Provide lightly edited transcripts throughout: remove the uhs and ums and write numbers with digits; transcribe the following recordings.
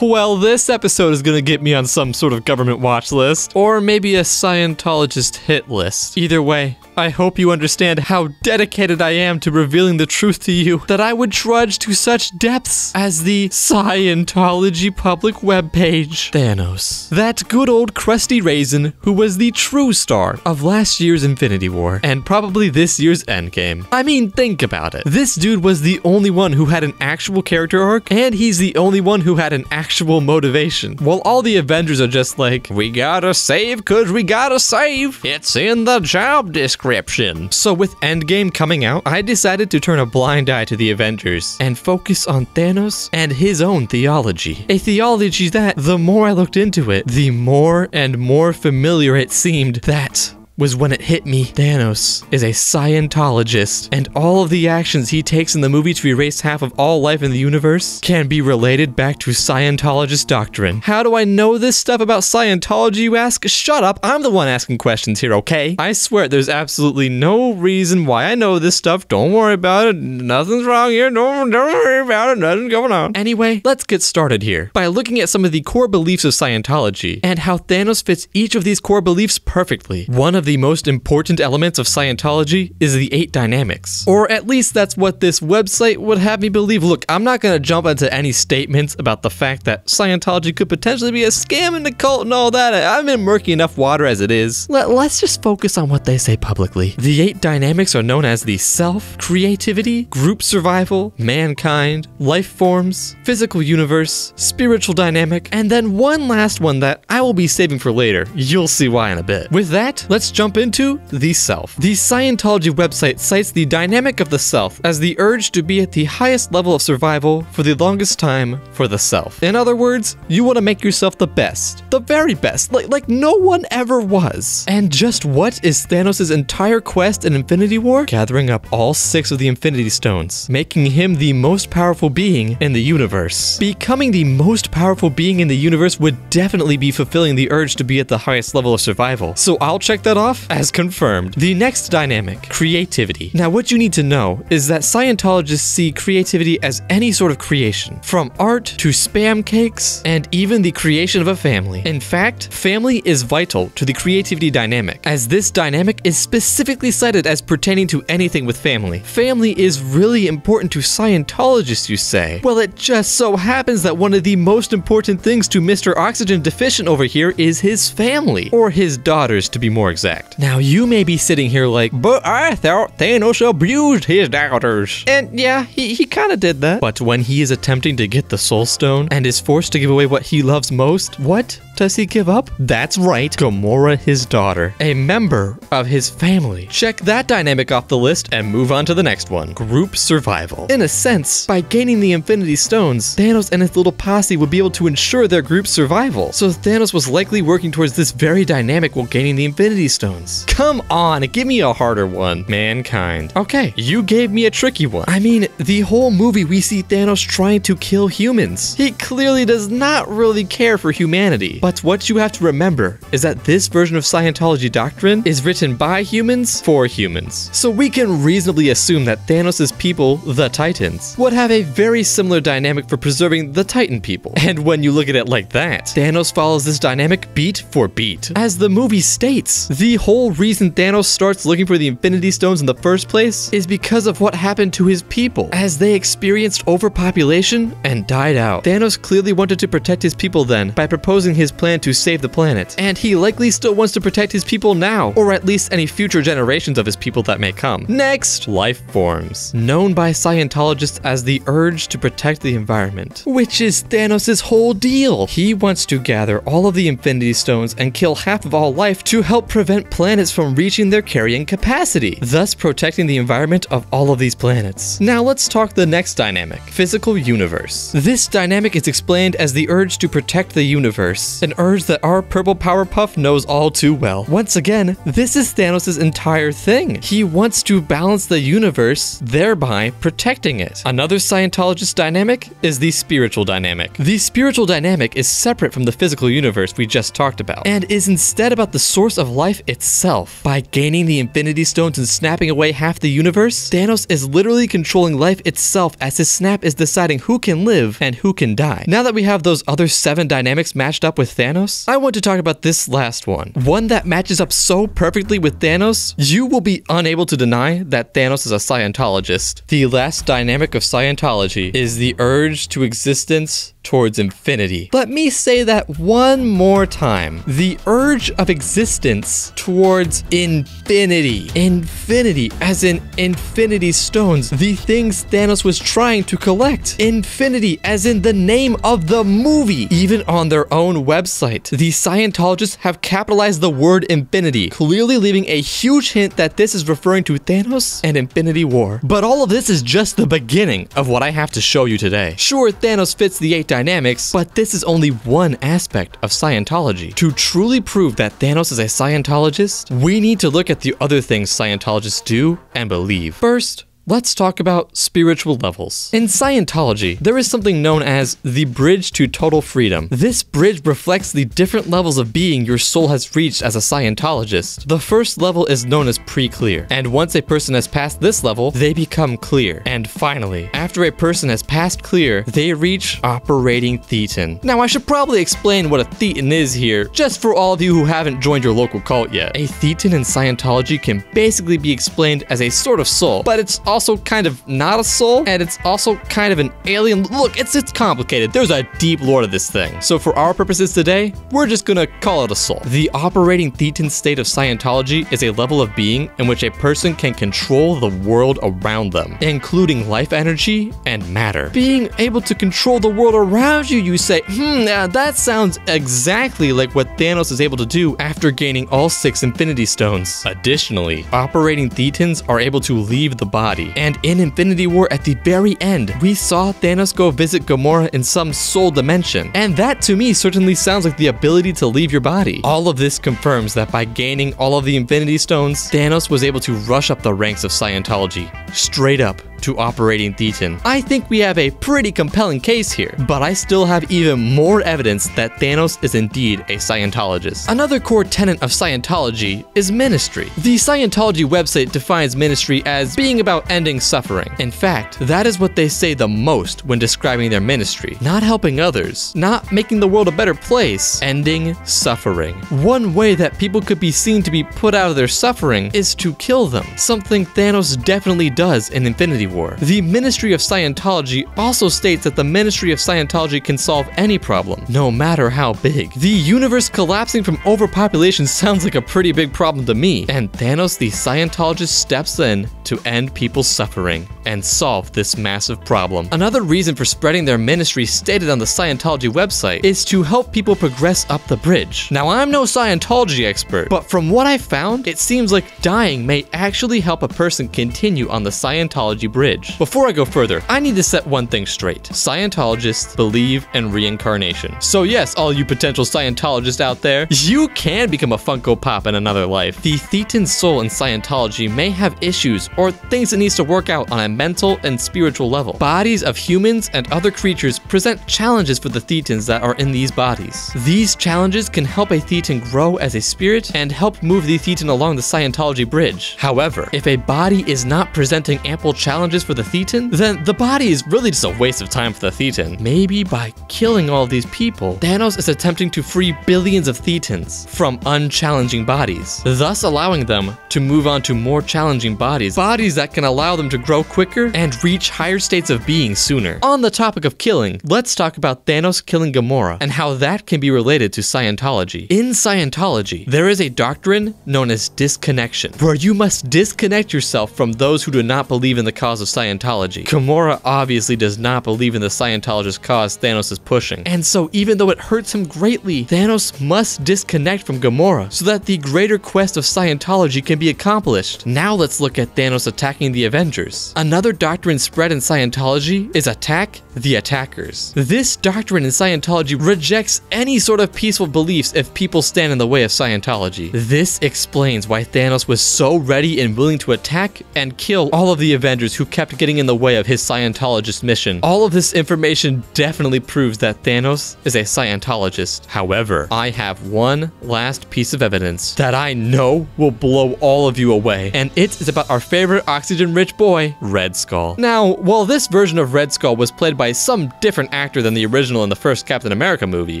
Well, this episode is gonna get me on some sort of government watch list, or maybe a Scientologist hit list. Either way, I hope you understand how dedicated I am to revealing the truth to you, that I would trudge to such depths as the Scientology public webpage. Thanos. That good old crusty raisin who was the true star of last year's Infinity War, and probably this year's Endgame. I mean, think about it. This dude was the only one who had an actual character arc, and he's the only one who had an actual motivation. While all the Avengers are just like, we gotta save cause we gotta save. It's in the job description. So with Endgame coming out, I decided to turn a blind eye to the Avengers and focus on Thanos and his own theology. A theology that, the more I looked into it, the more and more familiar it seemed. That was when it hit me. Thanos is a Scientologist, and all of the actions he takes in the movie to erase half of all life in the universe can be related back to Scientologist doctrine. How do I know this stuff about Scientology, you ask? Shut up, I'm the one asking questions here, okay? I swear there's absolutely no reason why I know this stuff. Don't worry about it. Nothing's wrong here. Don't worry about it. Nothing's going on. Anyway, let's get started here by looking at some of the core beliefs of Scientology and how Thanos fits each of these core beliefs perfectly. One of the most important elements of Scientology is the 8 dynamics. Or at least that's what this website would have me believe. Look, I'm not gonna jump into any statements about the fact that Scientology could potentially be a scam and a cult and all that. I'm in murky enough water as it is. Let's just focus on what they say publicly. The 8 dynamics are known as the self, creativity, group survival, mankind, life forms, physical universe, spiritual dynamic, and then one last one that I will be saving for later. You'll see why in a bit. With that, let's jump into the self. The Scientology website cites the dynamic of the self as the urge to be at the highest level of survival for the longest time for the self. In other words, you want to make yourself the best, the very best, like no one ever was. And just what is Thanos' entire quest in Infinity War? Gathering up all 6 of the Infinity Stones, making him the most powerful being in the universe. Becoming the most powerful being in the universe would definitely be fulfilling the urge to be at the highest level of survival. So I'll check that off as confirmed. The next dynamic, creativity. Now what you need to know is that Scientologists see creativity as any sort of creation, from art to spam cakes and even the creation of a family. In fact, family is vital to the creativity dynamic, as this dynamic is specifically cited as pertaining to anything with family. Family is really important to Scientologists, you say? Well, it just so happens that one of the most important things to Mr. Oxygen Deficient over here is his family, or his daughters to be more exact. Now you may be sitting here like, but I thought Thanos abused his daughters. And yeah, he kind of did that. But when he is attempting to get the Soul Stone and is forced to give away what he loves most, what does he give up? That's right, Gamora, his daughter, a member of his family. Check that dynamic off the list and move on to the next one, group survival. In a sense, by gaining the Infinity Stones, Thanos and his little posse would be able to ensure their group's survival. So Thanos was likely working towards this very dynamic while gaining the Infinity Stones. Come on, give me a harder one. Mankind. Okay, you gave me a tricky one. I mean, the whole movie we see Thanos trying to kill humans. He clearly does not really care for humanity. But what you have to remember is that this version of Scientology doctrine is written by humans for humans. So we can reasonably assume that Thanos' people, the Titans, would have a very similar dynamic for preserving the Titan people. And when you look at it like that, Thanos follows this dynamic beat for beat. As the movie states, the whole reason Thanos starts looking for the Infinity Stones in the first place is because of what happened to his people, as they experienced overpopulation and died out. Thanos clearly wanted to protect his people then by proposing his plan to save the planet, and he likely still wants to protect his people now, or at least any future generations of his people that may come. Next, life forms, known by Scientologists as the urge to protect the environment, which is Thanos' whole deal. He wants to gather all of the Infinity Stones and kill half of all life to help prevent planets from reaching their carrying capacity, thus protecting the environment of all of these planets. Now let's talk the next dynamic, physical universe. This dynamic is explained as the urge to protect the universe. an urge that our purple Powerpuff knows all too well. Once again, this is Thanos' entire thing. He wants to balance the universe, thereby protecting it. Another Scientologist dynamic is the spiritual dynamic. The spiritual dynamic is separate from the physical universe we just talked about, and is instead about the source of life itself. By gaining the Infinity Stones and snapping away half the universe, Thanos is literally controlling life itself, as his snap is deciding who can live and who can die. Now that we have those other 7 dynamics matched up with Thanos, I want to talk about this last one. One that matches up so perfectly with Thanos, you will be unable to deny that Thanos is a Scientologist. The last dynamic of Scientology is the urge to existence towards infinity. Let me say that one more time. The urge of existence towards infinity. Infinity, as in Infinity Stones, the things Thanos was trying to collect. Infinity, as in the name of the movie. Even on their own website, the Scientologists have capitalized the word infinity, clearly leaving a huge hint that this is referring to Thanos and Infinity War. But all of this is just the beginning of what I have to show you today. Sure, Thanos fits the 8 dynamics, but this is only one aspect of Scientology. To truly prove that Thanos is a Scientologist, we need to look at the other things Scientologists do and believe. First, let's talk about spiritual levels. In Scientology, there is something known as the bridge to total freedom. This bridge reflects the different levels of being your soul has reached as a Scientologist. The first level is known as pre-clear, and once a person has passed this level, they become clear. And finally, after a person has passed clear, they reach operating thetan. Now, I should probably explain what a thetan is here, just for all of you who haven't joined your local cult yet. A thetan in Scientology can basically be explained as a sort of soul, but it's also kind of not a soul, and it's also kind of an alien. Look, it's complicated. There's a deep lore to this thing. So for our purposes today, we're just gonna call it a soul. The operating thetan state of Scientology is a level of being in which a person can control the world around them, including life energy and matter. Being able to control the world around you, you say, that sounds exactly like what Thanos is able to do after gaining all 6 Infinity Stones. Additionally, operating thetans are able to leave the body. And in Infinity War, at the very end, we saw Thanos go visit Gamora in some soul dimension. And that to me certainly sounds like the ability to leave your body. All of this confirms that by gaining all of the Infinity Stones, Thanos was able to rush up the ranks of Scientology, straight up to operating thetan. I think we have a pretty compelling case here, but I still have even more evidence that Thanos is indeed a Scientologist. Another core tenet of Scientology is ministry. The Scientology website defines ministry as being about ending suffering. In fact, that is what they say the most when describing their ministry. Not helping others, not making the world a better place, ending suffering. One way that people could be seen to be put out of their suffering is to kill them, something Thanos definitely does in Infinity War. The Ministry of Scientology also states that the Ministry of Scientology can solve any problem, no matter how big. The universe collapsing from overpopulation sounds like a pretty big problem to me, and Thanos the Scientologist steps in to end people's suffering and solve this massive problem. Another reason for spreading their ministry stated on the Scientology website is to help people progress up the bridge. Now, I'm no Scientology expert, but from what I found, it seems like dying may actually help a person continue on the Scientology bridge. Before I go further, I need to set one thing straight. Scientologists believe in reincarnation. So yes, all you potential Scientologists out there, you can become a Funko Pop in another life. The thetan soul in Scientology may have issues or things it needs to work out on a mental and spiritual level. Bodies of humans and other creatures present challenges for the thetans that are in these bodies. These challenges can help a thetan grow as a spirit and help move the thetan along the Scientology bridge. However, if a body is not presenting ample challenges for the thetan, then the body is really just a waste of time for the thetan. Maybe by killing all of these people, Thanos is attempting to free billions of thetans from unchallenging bodies, thus allowing them to move on to more challenging bodies that can allow them to grow quicker and reach higher states of being sooner. On the topic of killing, let's talk about Thanos killing Gamora and how that can be related to Scientology. In Scientology, there is a doctrine known as disconnection, where you must disconnect yourself from those who do not believe in the cause cause of Scientology. Gamora obviously does not believe in the Scientologist cause Thanos is pushing. And so even though it hurts him greatly, Thanos must disconnect from Gamora so that the greater quest of Scientology can be accomplished. Now let's look at Thanos attacking the Avengers. Another doctrine spread in Scientology is attack the attackers. This doctrine in Scientology rejects any sort of peaceful beliefs if people stand in the way of Scientology. This explains why Thanos was so ready and willing to attack and kill all of the Avengers who kept getting in the way of his Scientologist mission. All of this information definitely proves that Thanos is a Scientologist. However, I have one last piece of evidence that I know will blow all of you away, and it is about our favorite oxygen-rich boy, Red Skull. Now, while this version of Red Skull was played by some different actor than the original in the first Captain America movie,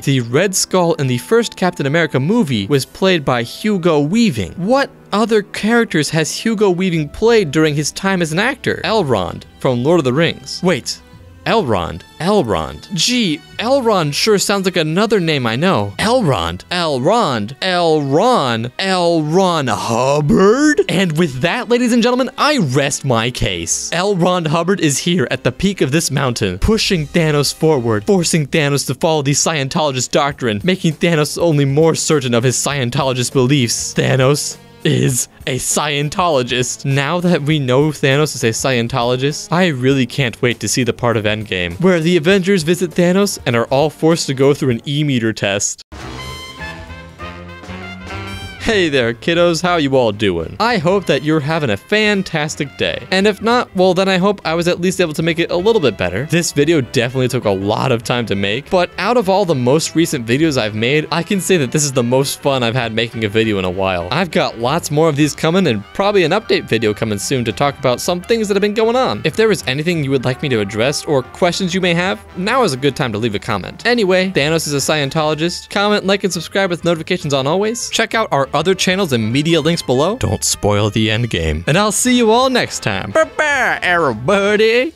the Red Skull in the first Captain America movie was played by Hugo Weaving. What other characters has Hugo Weaving played during his time as an actor? Elrond from Lord of the Rings. Wait, Elrond. Gee, Elrond sure sounds like another name I know. Elrond Hubbard? And with that, ladies and gentlemen, I rest my case. Elrond Hubbard is here at the peak of this mountain, pushing Thanos forward, forcing Thanos to follow the Scientologist doctrine, making Thanos only more certain of his Scientologist beliefs. Thanos is a Scientologist. Now that we know Thanos is a Scientologist, I really can't wait to see the part of Endgame where the Avengers visit Thanos and are all forced to go through an E-meter test. Hey there, kiddos, how you all doing? I hope that you're having a fantastic day. And if not, well then I hope I was at least able to make it a little bit better. This video definitely took a lot of time to make, but out of all the most recent videos I've made, I can say that this is the most fun I've had making a video in a while. I've got lots more of these coming and probably an update video coming soon to talk about some things that have been going on. If there is anything you would like me to address or questions you may have, now is a good time to leave a comment. Anyway, Thanos is a Scientologist. Comment, like, and subscribe with notifications on always. Check out our other channels and media links below. Don't spoil the end game. And I'll see you all next time. Bye-bye, everybody.